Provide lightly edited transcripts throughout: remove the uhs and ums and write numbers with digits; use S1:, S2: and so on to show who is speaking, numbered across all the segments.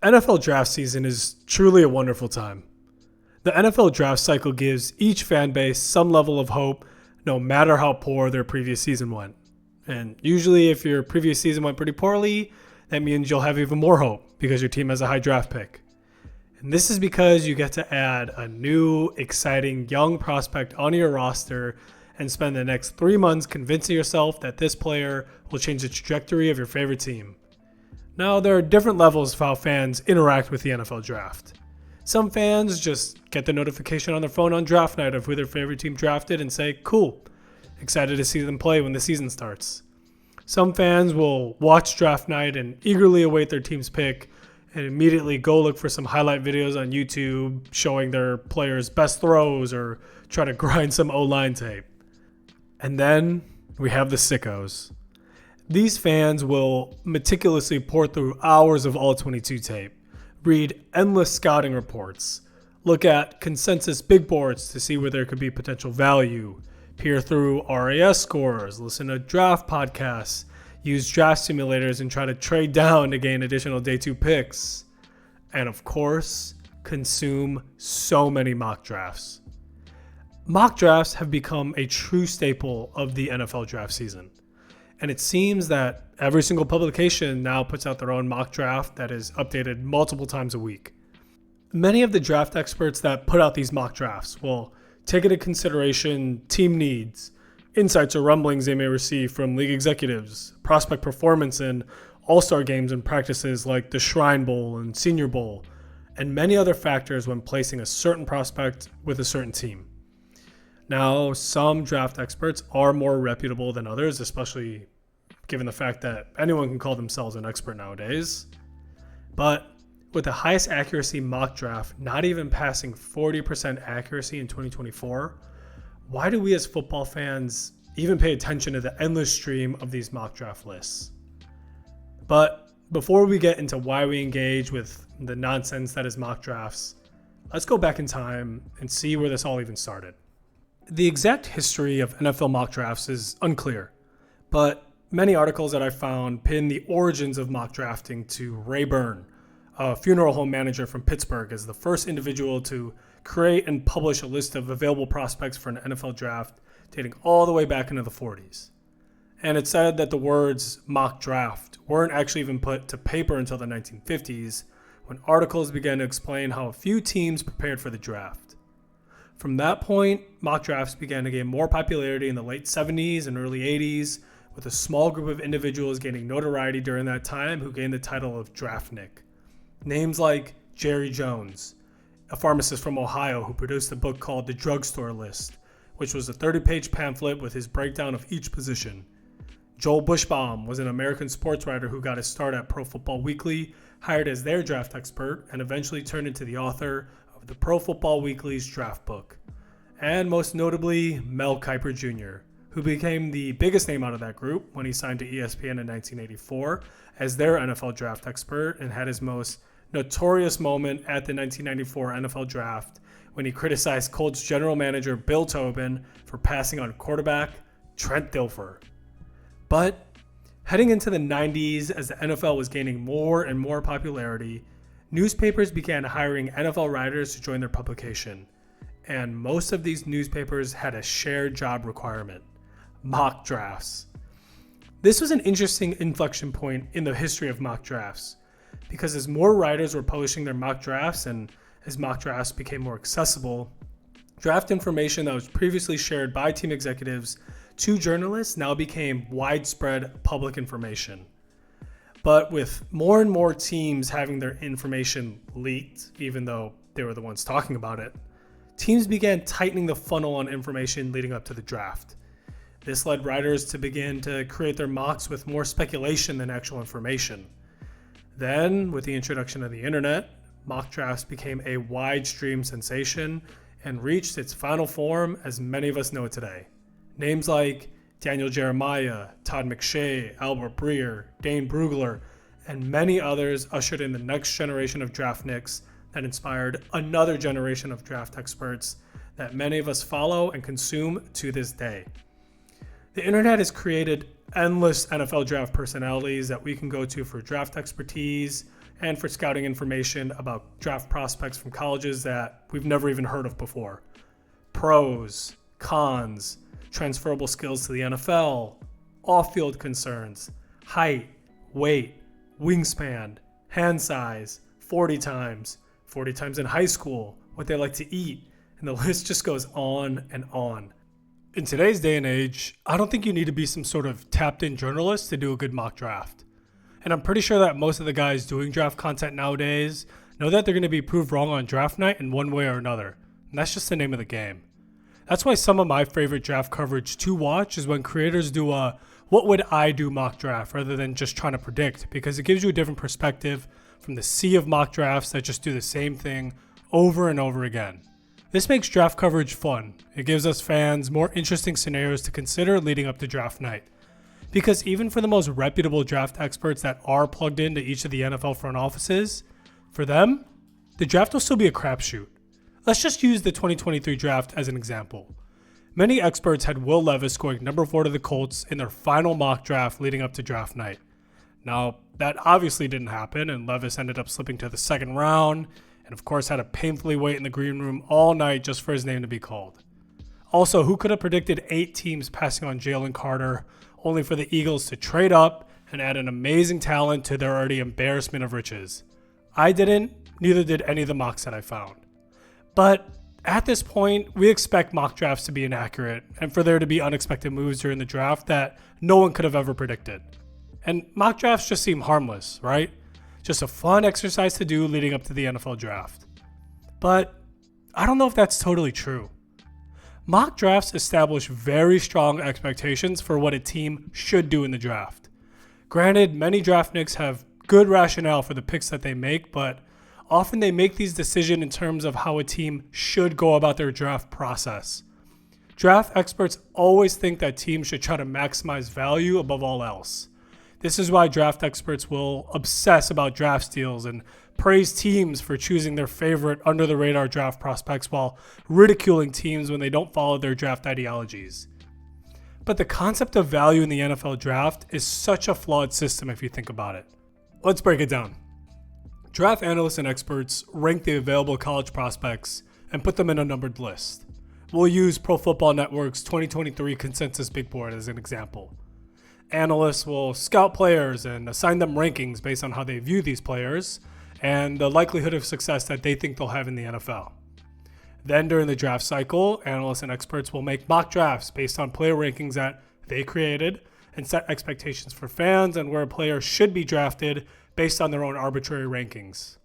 S1: NFL draft season is truly a wonderful time. The NFL draft cycle gives each fan base some level of hope, no matter how poor their previous season went. And usually, if your previous season went pretty poorly, that means you'll have even more hope because your team has a high draft pick. And this is because you get to add a new, exciting young prospect onto your roster and spend the next 3 months convincing yourself that this player will change the trajectory of your favorite team. Now, there are different levels of how fans interact with the NFL draft. Some fans just get the notification on their phone on draft night of who their favorite team drafted and say, cool, excited to see them play when the season starts. Some fans will watch draft night and eagerly await their team's pick and immediately go look for some highlight videos on YouTube showing their players' best throws or try to grind some O-line tape. And then we have the sickos. These fans will meticulously pore through hours of all-22 tape, read endless scouting reports, look at consensus big boards to see where there could be potential value, peer through RAS scores, listen to draft podcasts, use draft simulators and try to trade down to gain additional day 2 picks, and of course, consume so many mock drafts. Mock drafts have become a true staple of the NFL draft season. And it seems that every single publication now puts out their own mock draft that is updated multiple times a week. Many of the draft experts that put out these mock drafts will take into consideration team needs, insights or rumblings they may receive from league executives, prospect performance in all-star games and practices like the Shrine Bowl and Senior Bowl, and many other factors when placing a certain prospect with a certain team. Now, some draft experts are more reputable than others, especially given the fact that anyone can call themselves an expert nowadays. But with the highest accuracy mock draft not even passing 40% accuracy in 2024, why do we as football fans even pay attention to the endless stream of these mock draft lists? But before we get into why we engage with the nonsense that is mock drafts, let's go back in time and see where this all even started. The exact history of NFL mock drafts is unclear, but many articles that I found pin the origins of mock drafting to Ray Byrne, a funeral home manager from Pittsburgh, as the first individual to create and publish a list of available prospects for an NFL draft dating all the way back into the 40s. And it said that the words mock draft weren't actually even put to paper until the 1950s, when articles began to explain how a few teams prepared for the draft. From that point, mock drafts began to gain more popularity in the late 70s and early 80s, with a small group of individuals gaining notoriety during that time who gained the title of draftnik. Names like Jerry Jones, a pharmacist from Ohio who produced a book called The Drugstore List, which was a 30-page pamphlet with his breakdown of each position. Joel Bushbaum was an American sports writer who got his start at Pro Football Weekly, hired as their draft expert, and eventually turned into the author of the Pro Football Weekly's draft book. And most notably, Mel Kiper Jr., who became the biggest name out of that group when he signed to ESPN in 1984 as their NFL draft expert and had his most notorious moment at the 1994 NFL draft when he criticized Colts general manager Bill Tobin for passing on quarterback Trent Dilfer. But heading into the 90s, as the NFL was gaining more and more popularity, newspapers began hiring NFL writers to join their publication. And most of these newspapers had a shared job requirement: mock drafts. This was an interesting inflection point in the history of mock drafts, because as more writers were publishing their mock drafts and as mock drafts became more accessible, draft information that was previously shared by team executives to journalists now became widespread public information. But with more and more teams having their information leaked, even though they were the ones talking about it, teams began tightening the funnel on information leading up to the draft. This led writers to begin to create their mocks with more speculation than actual information. Then, with the introduction of the internet, mock drafts became a wide-stream sensation and reached its final form as many of us know it today. Names like Daniel Jeremiah, Todd McShay, Albert Breer, Dane Brugler, and many others ushered in the next generation of draftniks that inspired another generation of draft experts that many of us follow and consume to this day. The internet has created endless NFL draft personalities that we can go to for draft expertise, and for scouting information about draft prospects from colleges that we've never even heard of before. Pros, cons, transferable skills to the NFL, off-field concerns, height, weight, wingspan, hand size, 40 times in high school, what they like to eat, and the list just goes on and on. In today's day and age, I don't think you need to be some sort of tapped-in journalist to do a good mock draft. And I'm pretty sure that most of the guys doing draft content nowadays know that they're going to be proved wrong on draft night in one way or another. And that's just the name of the game. That's why some of my favorite draft coverage to watch is when creators do a what would I do mock draft rather than just trying to predict, because it gives you a different perspective from the sea of mock drafts that just do the same thing over and over again. This makes draft coverage fun. It gives us fans more interesting scenarios to consider leading up to draft night. Because even for the most reputable draft experts that are plugged into each of the NFL front offices, for them, the draft will still be a crapshoot. Let's just use the 2023 draft as an example. Many experts had Will Levis going number 4 to the Colts in their final mock draft leading up to draft night. Now, that obviously didn't happen, and Levis ended up slipping to the second round, and of course had to painfully wait in the green room all night just for his name to be called. Also, who could have predicted 8 teams passing on Jalen Carter, only for the Eagles to trade up and add an amazing talent to their already embarrassment of riches? I didn't, neither did any of the mocks that I found. But at this point, we expect mock drafts to be inaccurate and for there to be unexpected moves during the draft that no one could have ever predicted. And mock drafts just seem harmless, right? Just a fun exercise to do leading up to the NFL draft. But I don't know if that's totally true. Mock drafts establish very strong expectations for what a team should do in the draft. Granted, many draftniks have good rationale for the picks that they make, but often they make these decisions in terms of how a team should go about their draft process. Draft experts always think that teams should try to maximize value above all else. This is why draft experts will obsess about draft steals and praise teams for choosing their favorite under-the-radar draft prospects while ridiculing teams when they don't follow their draft ideologies. But the concept of value in the NFL draft is such a flawed system if you think about it. Let's break it down. Draft analysts and experts rank the available college prospects and put them in a numbered list. We'll use Pro Football Network's 2023 Consensus Big Board as an example. Analysts will scout players and assign them rankings based on how they view these players and the likelihood of success that they think they'll have in the NFL. Then during the draft cycle, analysts and experts will make mock drafts based on player rankings that they created and set expectations for fans on where a player should be drafted based on their own arbitrary rankings.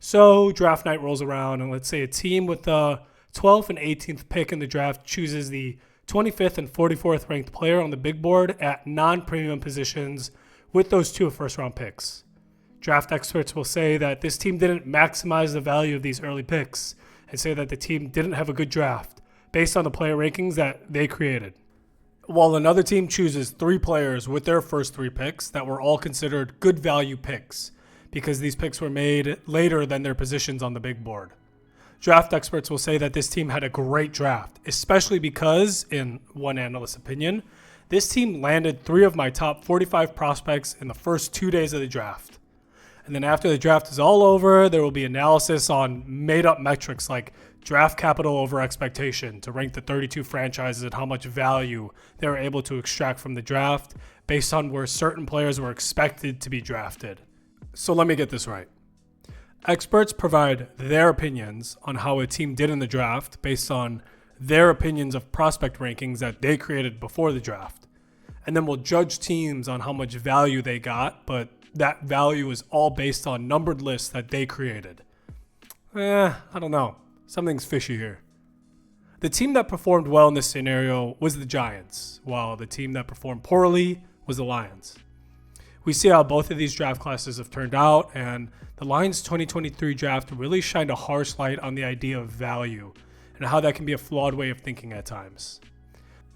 S1: So draft night rolls around and let's say a team with the 12th and 18th pick in the draft chooses the 25th and 44th ranked player on the big board at non-premium positions with those 2 first-round picks. Draft experts will say that this team didn't maximize the value of these early picks and say that the team didn't have a good draft based on the player rankings that they created. While another team chooses 3 players with their first 3 picks that were all considered good value picks because these picks were made later than their positions on the big board. Draft experts will say that this team had a great draft, especially because, in one analyst's opinion, this team landed 3 of my top 45 prospects in the first 2 days of the draft. And then after the draft is all over, there will be analysis on made-up metrics like draft capital over expectation to rank the 32 franchises and how much value they were able to extract from the draft based on where certain players were expected to be drafted. So let me get this right. Experts provide their opinions on how a team did in the draft based on their opinions of prospect rankings that they created before the draft. And then will judge teams on how much value they got, but that value is all based on numbered lists that they created. I don't know. Something's fishy here. The team that performed well in this scenario was the Giants, while the team that performed poorly was the Lions. We see how both of these draft classes have turned out, and the Lions' 2023 draft really shined a harsh light on the idea of value and how that can be a flawed way of thinking at times.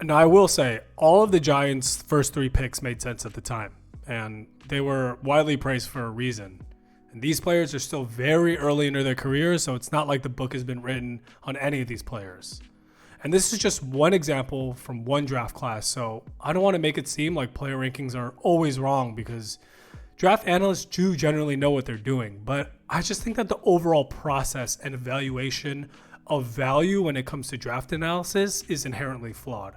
S1: Now, I will say, all of the Giants' first 3 picks made sense at the time, and they were widely praised for a reason. And these players are still very early into their careers, so it's not like the book has been written on any of these players. And this is just one example from one draft class, so I don't want to make it seem like player rankings are always wrong because Draft analysts do generally know what they're doing, but I just think that the overall process and evaluation of value when it comes to draft analysis is inherently flawed.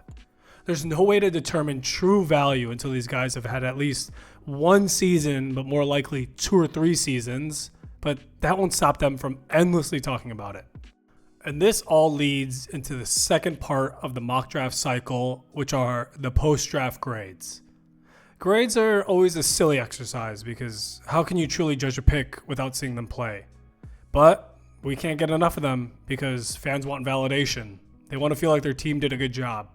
S1: There's no way to determine true value until these guys have had at least one season, but more likely 2 or 3 seasons, but that won't stop them from endlessly talking about it. And this all leads into the second part of the mock draft cycle, which are the post-draft grades. Grades are always a silly exercise because how can you truly judge a pick without seeing them play? But we can't get enough of them because fans want validation. They want to feel like their team did a good job.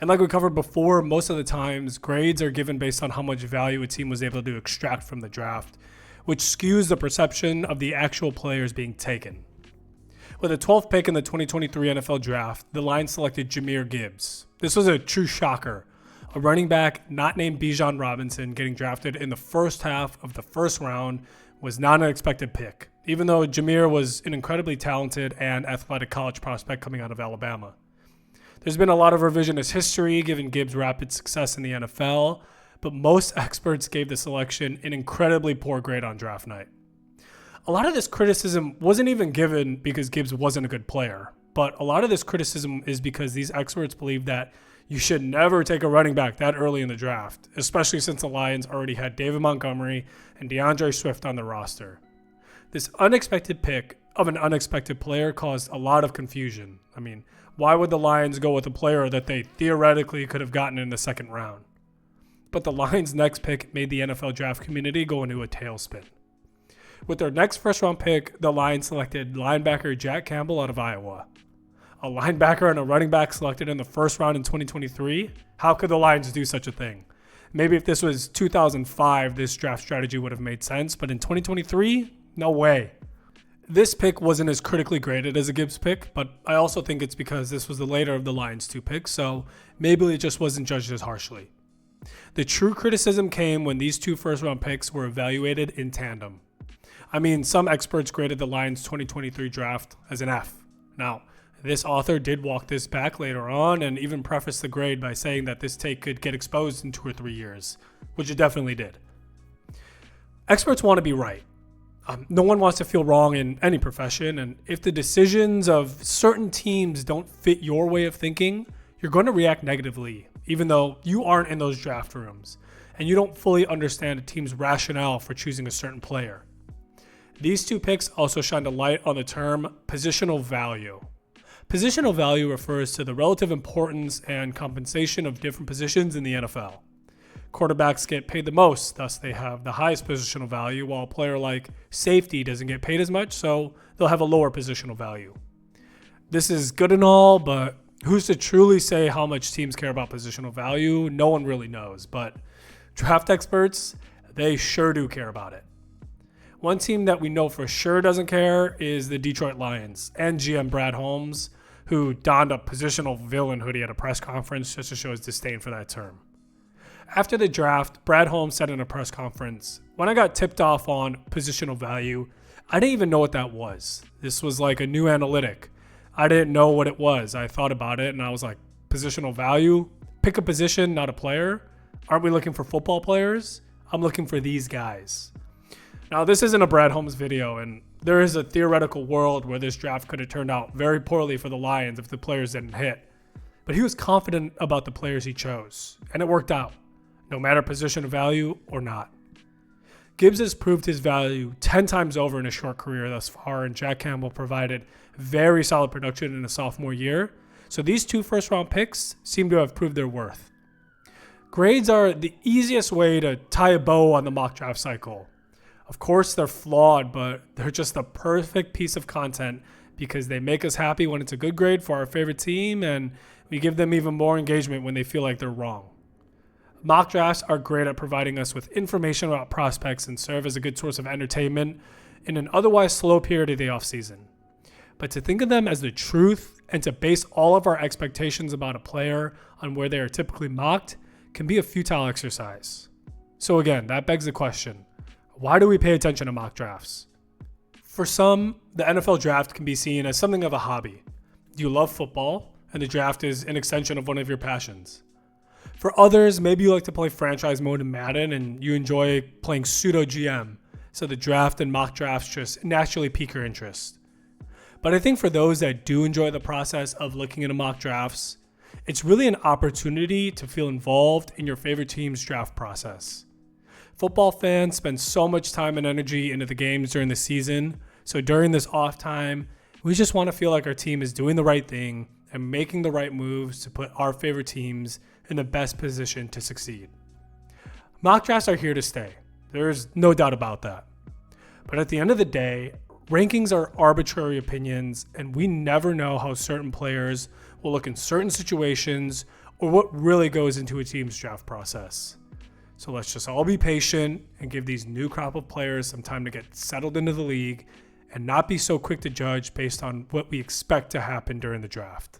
S1: And like we covered before, most of the times, grades are given based on how much value a team was able to extract from the draft, which skews the perception of the actual players being taken. With the 12th pick in the 2023 NFL Draft, the Lions selected Jahmyr Gibbs. This was a true shocker. A running back not named Bijan Robinson getting drafted in the first half of the first round was not an expected pick, even though Jahmyr was an incredibly talented and athletic college prospect coming out of Alabama. There's been a lot of revisionist history given Gibbs' rapid success in the NFL, but most experts gave the selection an incredibly poor grade on draft night. A lot of this criticism wasn't even given because Gibbs wasn't a good player, but a lot of this criticism is because these experts believe that you should never take a running back that early in the draft, especially since the Lions already had David Montgomery and DeAndre Swift on the roster. This unexpected pick of an unexpected player caused a lot of confusion. I mean, why would the Lions go with a player that they theoretically could have gotten in the second round? But the Lions' next pick made the NFL draft community go into a tailspin. With their next first-round pick, the Lions selected linebacker Jack Campbell out of Iowa. A linebacker and a running back selected in the first round in 2023? How could the Lions do such a thing? Maybe if this was 2005, this draft strategy would have made sense, but in 2023, no way. This pick wasn't as critically graded as a Gibbs pick, but I also think it's because this was the later of the Lions' 2 picks, so maybe it just wasn't judged as harshly. The true criticism came when these 2 first-round picks were evaluated in tandem. I mean, some experts graded the Lions' 2023 draft as an F. Now, this author did walk this back later on and even prefaced the grade by saying that this take could get exposed in 2 or 3 years, which it definitely did. Experts want to be right. No one wants to feel wrong in any profession, and if the decisions of certain teams don't fit your way of thinking, you're going to react negatively, even though you aren't in those draft rooms, and you don't fully understand a team's rationale for choosing a certain player. These 2 picks also shined a light on the term positional value. Positional value refers to the relative importance and compensation of different positions in the NFL. Quarterbacks get paid the most, thus they have the highest positional value, while a player like safety doesn't get paid as much, so they'll have a lower positional value. This is good and all, but who's to truly say how much teams care about positional value? No one really knows, but draft experts, they sure do care about it. One team that we know for sure doesn't care is the Detroit Lions and GM Brad Holmes, who donned a positional villain hoodie at a press conference just to show his disdain for that term. After the draft, Brad Holmes said in a press conference, "When I got tipped off on positional value, I didn't even know what that was. This was like a new analytic. I didn't know what it was. I thought about it and I was like, positional value? Pick a position, not a player? Aren't we looking for football players? I'm looking for these guys." Now, this isn't a Brad Holmes video, and there is a theoretical world where this draft could have turned out very poorly for the Lions if the players didn't hit. But he was confident about the players he chose, and it worked out, no matter position of value or not. Gibbs has proved his value 10 times over in his short career thus far, and Jack Campbell provided very solid production in his sophomore year, so these 2 first-round picks seem to have proved their worth. Grades are the easiest way to tie a bow on the mock draft cycle. Of course, they're flawed, but they're just the perfect piece of content because they make us happy when it's a good grade for our favorite team, and we give them even more engagement when they feel like they're wrong. Mock drafts are great at providing us with information about prospects and serve as a good source of entertainment in an otherwise slow period of the offseason. But to think of them as the truth and to base all of our expectations about a player on where they are typically mocked can be a futile exercise. So again, that begs the question, why do we pay attention to mock drafts? For some, the NFL draft can be seen as something of a hobby. You love football, and the draft is an extension of one of your passions. For others, maybe you like to play franchise mode in Madden and you enjoy playing pseudo GM, so the draft and mock drafts just naturally pique your interest. But I think for those that do enjoy the process of looking into mock drafts, it's really an opportunity to feel involved in your favorite team's draft process. Football fans spend so much time and energy into the games during the season, so during this off time, we just want to feel like our team is doing the right thing and making the right moves to put our favorite teams in the best position to succeed. Mock drafts are here to stay. There's no doubt about that. But at the end of the day, rankings are arbitrary opinions, and we never know how certain players will look in certain situations or what really goes into a team's draft process. So let's just all be patient and give these new crop of players some time to get settled into the league and not be so quick to judge based on what we expect to happen during the draft.